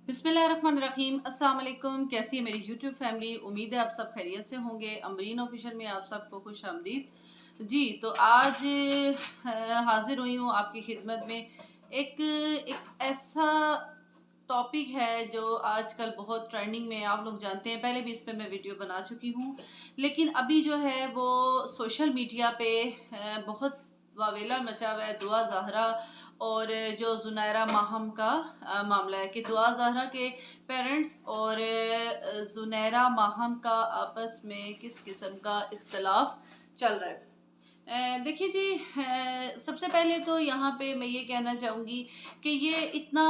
बिस्मिल्लाहिर्रहमानिर्रहीम। अस्सलाम वालेकुम। कैसी है मेरी यूट्यूब फैमिली? उम्मीद है आप सब खैरियत से होंगे। अमरीन ऑफिशियल में आप सबको खुश आमदीद जी। तो आज हाजिर हुई हूँ आपकी खिदमत में। एक एक ऐसा टॉपिक है जो आजकल बहुत ट्रेंडिंग में है, आप लोग जानते हैं। पहले भी इस पे मैं वीडियो बना चुकी हूँ, लेकिन अभी जो है वो सोशल मीडिया पे बहुत वावेला मचा हुआ है। दुआ ज़हरा और जो जुनैरा माहम का मामला है कि दुआ ज़हरा के पेरेंट्स और जुनैरा माहम का आपस में किस किस्म का इख्तलाफ चल रहा है। देखिए जी, सबसे पहले तो यहाँ पे मैं ये कहना चाहूँगी कि ये इतना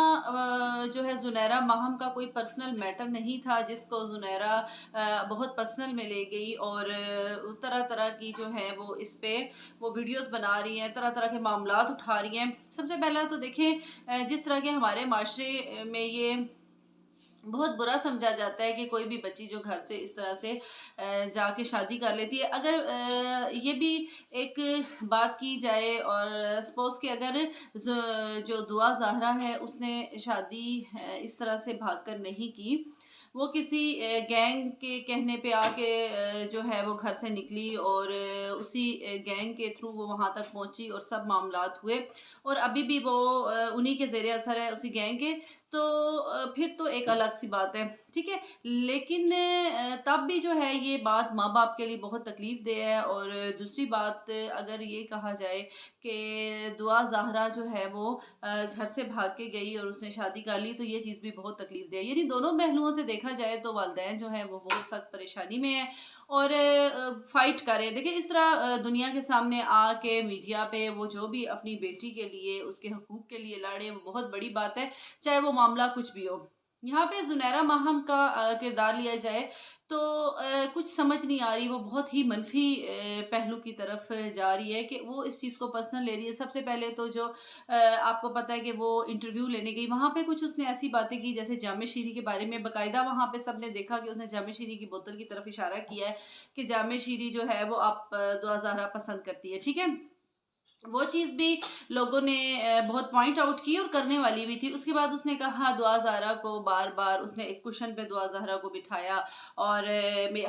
जो है जुनैरा माहम का कोई पर्सनल मैटर नहीं था जिसको जुनैरा बहुत पर्सनल में ले गई और तरह तरह की जो है वो इस पे वो वीडियोस बना रही हैं, तरह तरह के मामलात उठा रही हैं। सबसे पहला तो देखें, जिस तरह के हमारे माशरे में ये बहुत बुरा समझा जाता है कि कोई भी बच्ची जो घर से इस तरह से जाके शादी कर लेती है। अगर ये भी एक बात की जाए और सपोज कि अगर जो दुआ ज़हरा है उसने शादी इस तरह से भागकर नहीं की, वो किसी गैंग के कहने पे आके जो है वो घर से निकली और उसी गैंग के थ्रू वो वहाँ तक पहुँची और सब मामलात हुए और अभी भी वो उन्हीं के ज़ेरे असर है उसी गैंग के। तो फिर तो एक अलग सी बात है, ठीक है। लेकिन तब भी जो है ये बात माँ बाप के लिए बहुत तकलीफ दे है। और दूसरी बात, अगर ये कहा जाए कि दुआ ज़हरा जो है वो घर से भाग के गई और उसने शादी कर ली, तो ये चीज़ भी बहुत तकलीफ दे है। यानी दोनों पहलुओं से देखा जाए तो वालिदैन जो है वो बहुत सख्त परेशानी में है और फाइट करे। देखिए, इस तरह दुनिया के सामने आके मीडिया पे वो जो भी अपनी बेटी के लिए उसके हकूक़ के लिए लड़े, वो बहुत बड़ी बात है, चाहे वो मामला कुछ भी हो। यहाँ पे जुनैरा माहम का किरदार लिया जाए तो कुछ समझ नहीं आ रही, वो बहुत ही मनफी पहलू की तरफ जा रही है कि वो इस चीज़ को पर्सनल ले रही है। सबसे पहले तो जो आपको पता है कि वो इंटरव्यू लेने गई, वहाँ पे कुछ उसने ऐसी बातें की जैसे जामे शीरी के बारे में। बाकायदा वहाँ पे सबने देखा कि उसने जामे शीरी की बोतल की तरफ इशारा किया है कि जामे शीरी जो है वो आप दुआ ज़हरा पसंद करती है, ठीक है। वो चीज़ भी लोगों ने बहुत पॉइंट आउट की और करने वाली भी थी। उसके बाद उसने कहा दुआ ज़हरा को, बार-बार उसने एक कुशन पे दुआ ज़हरा को बिठाया और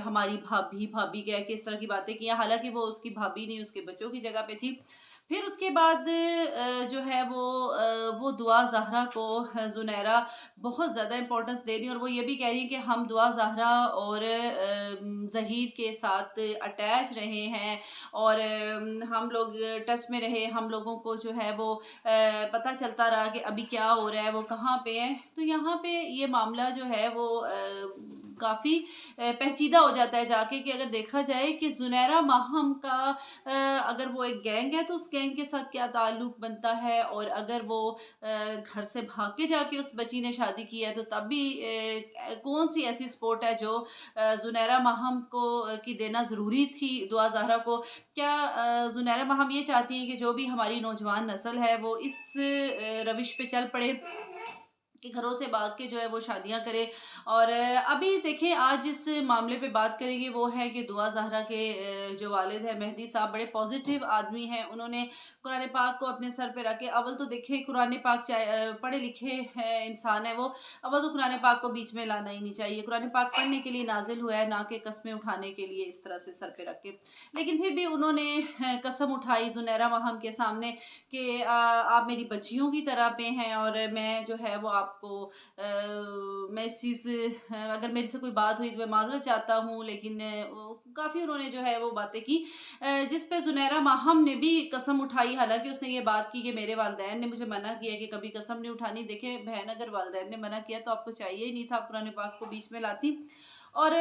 हमारी भाभी, भाभी कह के इस तरह की बातें की। हालाँकि वो उसकी भाभी नहीं, उसके बच्चों की जगह पे थी। फिर उसके बाद जो है वो दुआ ज़हरा को ज़ुनैरा बहुत ज़्यादा इम्पोर्टेंस दे रही है और वो ये भी कह रही है कि हम दुआ ज़हरा और ज़हीर के साथ अटैच रहे हैं और हम लोग टच में रहे, हम लोगों को जो है वो पता चलता रहा कि अभी क्या हो रहा है, वो कहाँ पे हैं। तो यहाँ पे ये मामला जो है वो काफ़ी पेचीदा हो जाता है जाके कि अगर देखा जाए कि ज़ुनैरा माहम का अगर वो एक गैंग है तो उस गैंग के साथ क्या ताल्लुक बनता है, और अगर वो घर से भाग के जाके उस बच्ची ने शादी की है तो तब भी कौन सी ऐसी सपोर्ट है जो ज़ुनैरा माहम को की देना ज़रूरी थी दुआ ज़हरा को। क्या ज़ुनैरा माहम ये चाहती हैं कि जो भी हमारी नौजवान नस्ल है वो इस रविश पे चल पड़े कि घरों से भाग के जो है वो शादियां करे। और अभी देखें, आज जिस मामले पे बात करेंगे वो है कि दुआ ज़हरा के जो वालिद है मेहदी साहब बड़े पॉजिटिव आदमी हैं। उन्होंने कुरान पाक को अपने सर पे रखे। अव्वल तो देखें, कुरान पाक चाहे पढ़े लिखे हैं इंसान है वो, अव्वल तो कुरान पाक को बीच में लाना ही नहीं चाहिए। कुरान पाक पढ़ने के लिए नाजिल हुआ है, ना कि कस्में उठाने के लिए इस तरह से सर पे रख के। लेकिन फिर भी उन्होंने कसम उठाई ज़ुनैरा माहम के सामने कि आप मेरी बच्चियों की तरह पे हैं और मैं जो है वो आपको मैं इस चीज़ अगर मेरे से कोई बात हुई तो मैं माज़रत चाहता हूँ। लेकिन काफ़ी उन्होंने जो है वो बातें की जिस पे ज़ुनैरा माहम ने भी कसम उठाई। हालाँकि उसने ये बात की कि मेरे वालिदैन ने मुझे मना किया कि कभी कसम नहीं उठानी। देखें बहन, अगर वालिदैन ने मना किया तो आपको चाहिए ही नहीं था, आप कुरान पाक को बीच में लाती। और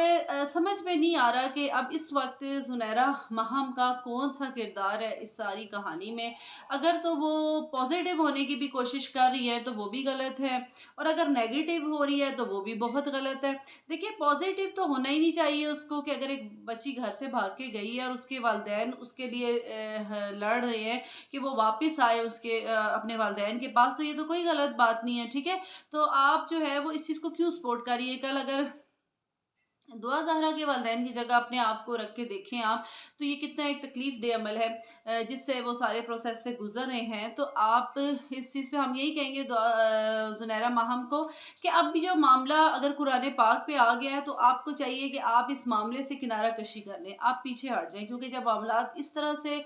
समझ में नहीं आ रहा कि अब इस वक़्त ज़ुनैरा माहम का कौन-सा किरदार है इस सारी कहानी में। अगर तो वो पॉज़िटिव होने की भी कोशिश कर रही है तो वो भी गलत है, और अगर नेगेटिव हो रही है तो वो भी बहुत गलत है। देखिए, पॉज़िटिव तो होना ही नहीं चाहिए उसको कि अगर एक बच्ची घर से भाग के गई है और उसके वालिदैन उसके लिए लड़ रहे हैं कि वो वापस आए उसके अपने वालिदैन के पास, तो ये तो कोई गलत बात नहीं है, ठीक है? तो आप जो है वो इस चीज़ को क्यों सपोर्ट कर रही है? कल अगर दुआ ज़हरा के वालिदैन की जगह अपने आप को रख के देखें आप, तो ये कितना एक तकलीफ़ दे अमल है, जिससे वो सारे प्रोसेस से गुज़र रहे हैं। तो आप इस चीज़ पे हम यही कहेंगे ज़ुनैरा माहम को कि अब भी जो मामला अगर कुरान पाक पे आ गया है, तो आपको चाहिए कि आप इस मामले से किनारा कशी कर लें, आप पीछे हट जाएँ। क्योंकि जब मामलात इस तरह से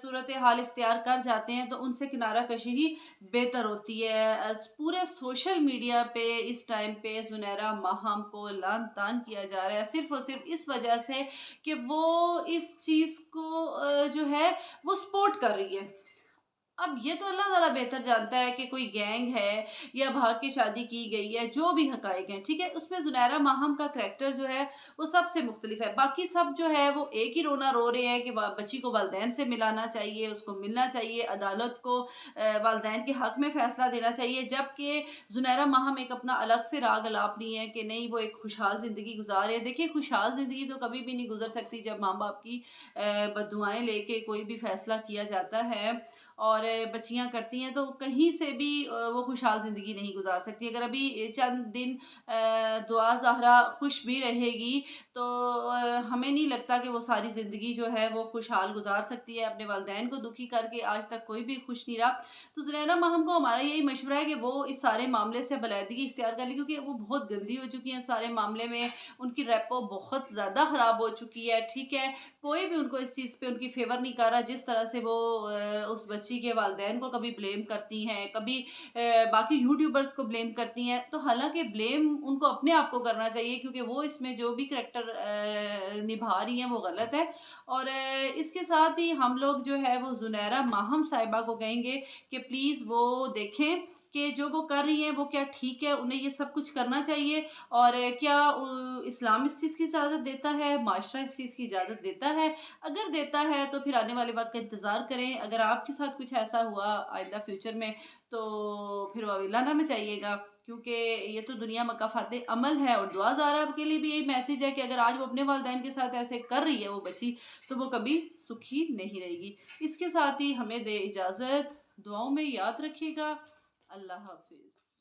सूरत हाल इख्तियार कर जाते हैं, तो उनसे किनारा कशी ही बेहतर होती है। पूरे सोशल मीडिया पे इस टाइम पे ज़ुनैरा माहम को लान-तान किया जा रहा है, सिर्फ़ और सिर्फ़ इस वजह से कि वो इस चीज़ को जो है वो सपोर्ट कर रही है। अब ये तो अल्लाह ताला बेहतर जानता है कि कोई गैंग है या भाग के शादी की गई है, जो भी हक़ाइक़ हैं, ठीक है? उसमें ज़ुनैरा माहम का करैक्टर जो है, वो सबसे मुख्तलिफ़ है। बाकी सब जो है, वो एक ही रोना रो रहे हैं कि वा बच्ची को वालिदैन से मिलाना चाहिए, उसको मिलना चाहिए, अदालत को वालिदैन के हक़ में फ़ैसला देना चाहिए। जबकि ज़ुनैरा माहम एक अपना अलग से राग अलाप नहीं है कि नहीं, वो एक खुशहाल ज़िंदगी गुज़ार रहे हैं। देखिए, खुशहाल ज़िंदगी तो कभी भी नहीं गुज़र सकती जब माँ-बाप की बद्दुआएँ लेके कोई भी फ़ैसला किया जाता है और बच्चियाँ करती हैं, तो कहीं से भी वो खुशहाल ज़िंदगी नहीं गुज़ार सकती। अगर अभी चंद दिन दुआ ज़हरा खुश भी रहेगी, तो हमें नहीं लगता कि वो सारी ज़िंदगी जो है वो खुशहाल गुज़ार सकती है। अपने वालिदैन को दुखी करके आज तक कोई भी खुश नहीं रहा। तो ज़ुनैरा माहम को हमारा यही मशवरा है कि वो इस सारे मामले से बालादगी इख्तियार कर लें, क्योंकि वो बहुत गंदी हो चुकी हैं इस सारे मामले में। उनकी रेपो बहुत ज़्यादा ख़राब हो चुकी है, ठीक है? कोई भी उनको इस चीज़ पे उनकी फ़ेवर नहीं कर रहा, जिस तरह से वो उस बच्ची के वालिदैन को कभी ब्लेम करती हैं, कभी बाकी यूट्यूबर्स को ब्लेम करती हैं। तो हालाँकि ब्लेम उनको अपने आप को करना चाहिए, क्योंकि वो इसमें जो भी करैक्टर निभा रही हैं वो गलत है। और इसके साथ ही हम लोग जो है वो ज़ुनैरा माहम साहिबा को कहेंगे कि प्लीज़ वो देखें कि जो वो कर रही हैं वो क्या ठीक है, उन्हें ये सब कुछ करना चाहिए। और क्या इस्लाम इस चीज़ की इजाज़त देता है, माशरा इस चीज़ की इजाज़त देता है? अगर देता है तो फिर आने वाले वक़्त का इंतज़ार करें। अगर आपके साथ कुछ ऐसा हुआ आइंदा फ्यूचर में, तो फिर वाविल्ला ना मचाइएगा, क्योंकि ये तो दुनिया मकाफ़ात अमल है। और दुआ ज़ारा के लिए भी यही मैसेज है कि अगर आज वो अपने वालिदैन के साथ ऐसे कर रही है वो बच्ची, तो वो कभी सुखी नहीं रहेगी। इसके साथ ही हमें दे इजाज़त, दुआओं में याद रखिएगा। अल्लाह हाफ़िज़।